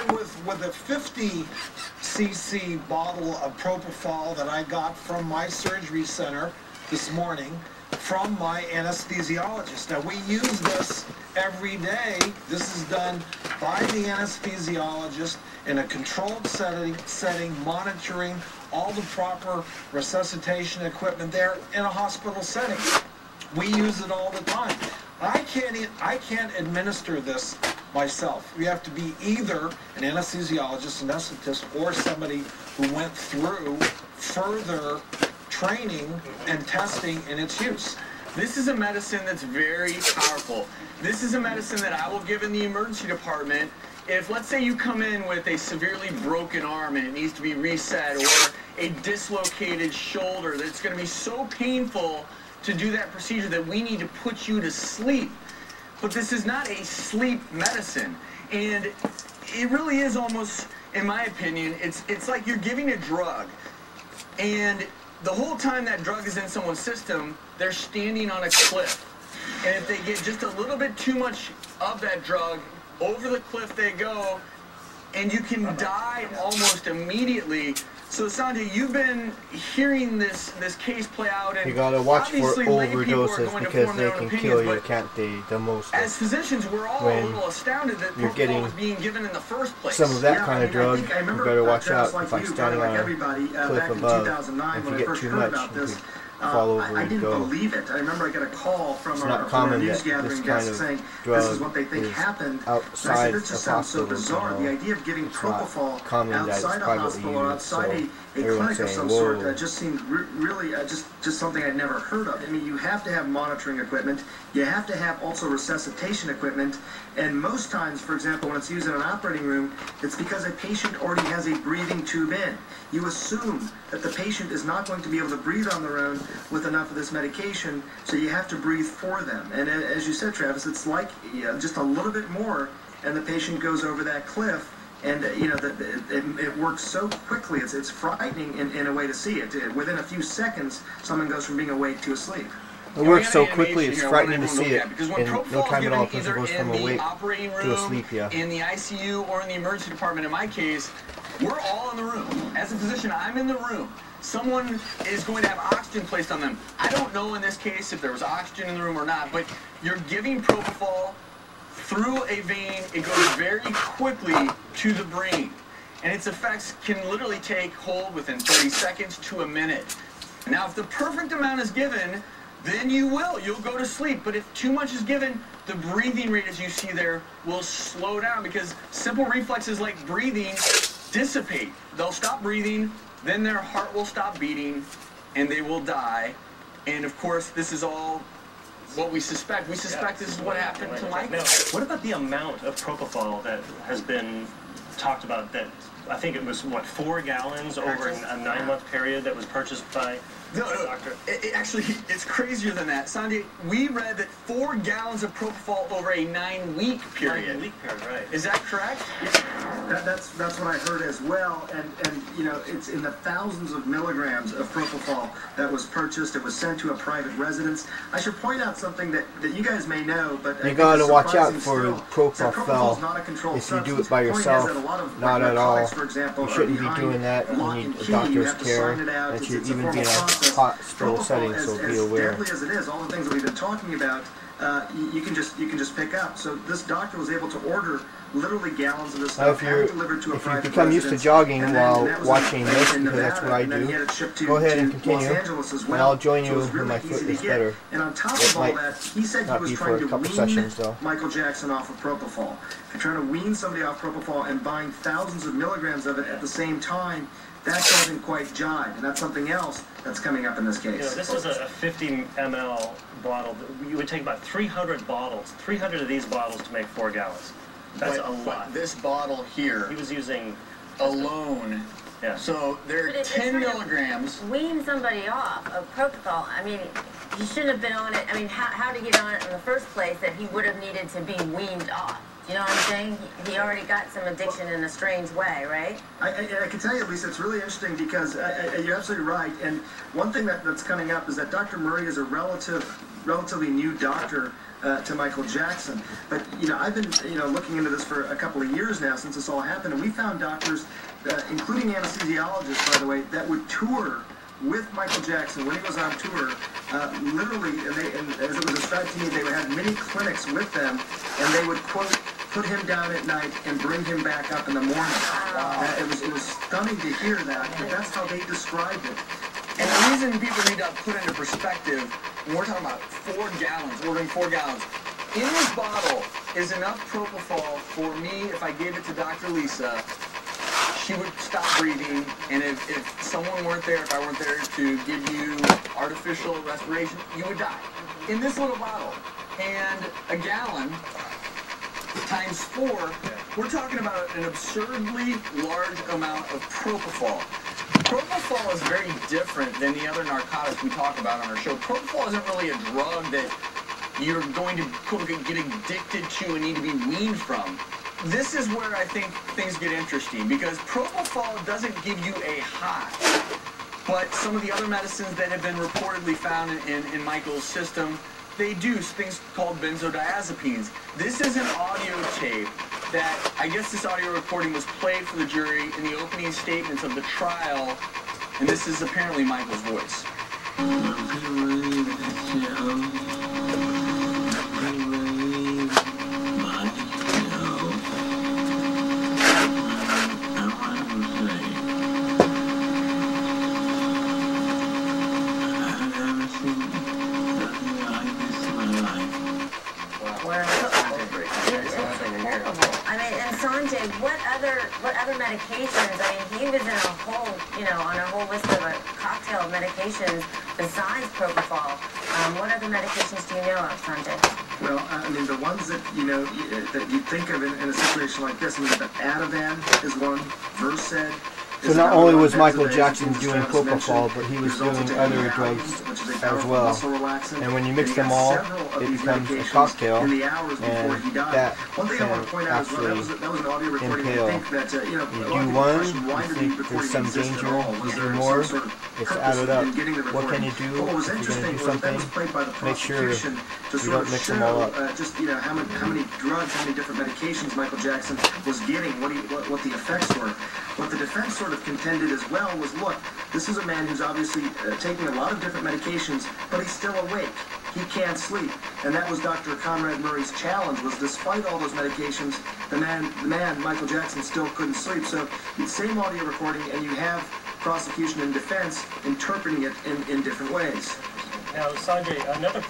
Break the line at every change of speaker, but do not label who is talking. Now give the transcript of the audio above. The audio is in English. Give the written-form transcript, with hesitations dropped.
starting with a 50cc bottle of propofol that I got from my surgery center this morning from my anesthesiologist. Now, we use this every day. This is done by the anesthesiologist in a controlled setting, monitoring all the proper resuscitation equipment there in a hospital setting. We use it all the time. I can't administer this myself. You have to be either an anesthesiologist, anesthetist, or somebody who went through further training and testing in its use.
This is a medicine that's very powerful. This is a medicine that I will give in the emergency department if, let's say, you come in with a severely broken arm and it needs to be reset, or a dislocated shoulder that's going to be so painful to do that procedure that we need to put you to sleep. But this is not a sleep medicine. And it really is almost, in my opinion, it's like you're giving a drug, and the whole time that drug is in someone's system, they're standing on a cliff. And if they get just a little bit too much of that drug, over the cliff they go, and you can die almost immediately. So Sanjay, you've been hearing this case play out, and
you gotta watch for overdoses because they can kill you, can't they? The most.
As physicians, we're all a little astounded that propofol was being given in the first place.
Some of that kind of drug, you better watch out. If I'm standing on a cliff above, if you get too much, you could fall over
I
and
didn't
go.
believe it. I remember I got a call from
a
news gathering desk saying this is what they think happened.
Outside
I said, this just sounds so bizarre. The idea of giving propofol outside a hospital or outside a clinic of some sort just seemed really just something I'd never heard of. I mean, you have to have monitoring equipment. You have to have also resuscitation equipment. And most times, for example, when it's used in an operating room, it's because a patient already has a breathing tube in. You assume that the patient is not going to be able to breathe on their own with enough of this medication, so you have to breathe for them. And as you said, Travis, it's like just a little bit more, and the patient goes over that cliff. And it works so quickly. It's frightening in a way to see it. Within a few seconds, someone goes from being awake to asleep.
It works so quickly, it's frightening to see it. In no time at all, a person goes from awake to asleep,
in the ICU or in the emergency department. In my case, we're all in the room. As a physician, I'm in the room. Someone is going to have oxygen placed on them. I don't know in this case if there was oxygen in the room or not, but you're giving propofol through a vein. It goes very quickly to the brain, and its effects can literally take hold within 30 seconds to a minute. Now, if the perfect amount is given, then you'll go to sleep. But if too much is given, the breathing rate, as you see there, will slow down, because simple reflexes like breathing dissipate. They'll stop breathing, then their heart will stop beating, and they will die. And of course, this is all what we suspect. We suspect this is what happened to Michael.
Now, what about the amount of propofol that has been talked about? That I think it was, what, 4 gallons over a 9-month period that was purchased by the doctor?
Actually, it's crazier than that. Sanjay, we read that 4 gallons of propofol over a 9-week period.
9-week period, right.
Is that correct?
That's what I heard as well, and you know, it's in the thousands of milligrams of propofol that was purchased. It was sent to a private residence. I should point out something that you guys may know, but
you gotta watch out for
propofol
if you do it by yourself. Not at all. You shouldn't be doing that. You need a doctor's care. It should even be in a hospital setting, so be aware.
As deadly as it is, all the things that we've been talking about, you can just pick up. So this doctor was able to order literally gallons of this stuff, delivered to a private residence. If you become used to jogging while watching this, because that's what I do, go ahead and continue, and I'll join you when my foot is better. And on top of all that, he said he was trying to wean Michael Jackson off of propofol. If you're trying to wean somebody off propofol and buying thousands of milligrams of it at the same time, that doesn't quite jive, and that's something else that's coming up in this case.
You know, this is a 50 ml bottle. You would take about 300 bottles, 300 of these bottles to make 4 gallons. That's a lot.
This bottle here,
he was using
alone.
Yeah.
So there are 10 milligrams.
Wean somebody off of propofol. I mean, he shouldn't have been on it. I mean, how to get on it in the first place that he would have needed to be weaned off? You know what I'm saying? He already got some addiction in a strange way, right?
I can tell you, Lisa, it's really interesting because you're absolutely right. And one thing that's coming up is that Dr. Murray is a relative relatively new doctor to Michael Jackson. But, I've been, looking into this for a couple of years now since this all happened, and we found doctors, including anesthesiologists, by the way, that would tour with Michael Jackson when he was on tour, literally, and as it was described to me, they would have mini clinics with them, and they would, quote, put him down at night and bring him back up in the morning. It was stunning to hear that, but that's how they described it.
And the reason people need to put into perspective, when we're talking about 4 gallons, ordering 4 gallons, in this bottle is enough propofol for me, if I gave it to Dr. Lisa, she would stop breathing, and if someone weren't there, if I weren't there to give you artificial respiration, you would die. In this little bottle. And a gallon times 4, we're talking about an absurdly large amount of propofol. Propofol is very different than the other narcotics we talk about on our show. Propofol isn't really a drug that you're going to quote, get addicted to and need to be weaned from. This is where I think things get interesting, because propofol doesn't give you a high, but some of the other medicines that have been reportedly found in Michael's system, they do things called benzodiazepines. This is an audio tape that, I guess this audio recording was played for the jury in the opening statements of the trial, and this is apparently Michael's voice.
What other medications? I mean, he was in a whole, on a whole list of a cocktail of medications besides propofol. What other medications do you know of, Sanjay?
Well, I mean, the ones that, that you think of in a situation like this, I mean, the Ativan is one, Versed.
So not only was Michael Jackson doing propofol, but he was doing other drugs as well. And when you mix them all, it becomes a cocktail, and that can actually impale. You do one, you think there's some danger, you do more, it's added up. What can you do if you're going to do something? Make sure you don't mix them all up.
Just, how many drugs, how many different medications Michael Jackson was getting, what the effects were. What the defense sort of contended as well was, look, this is a man who's obviously taking a lot of different medications, but he's still awake. He can't sleep. And that was Dr. Conrad Murray's challenge, was despite all those medications, the man, Michael Jackson, still couldn't sleep. So the same audio recording, and you have prosecution and defense interpreting it in different ways.
Now, Sanjay, another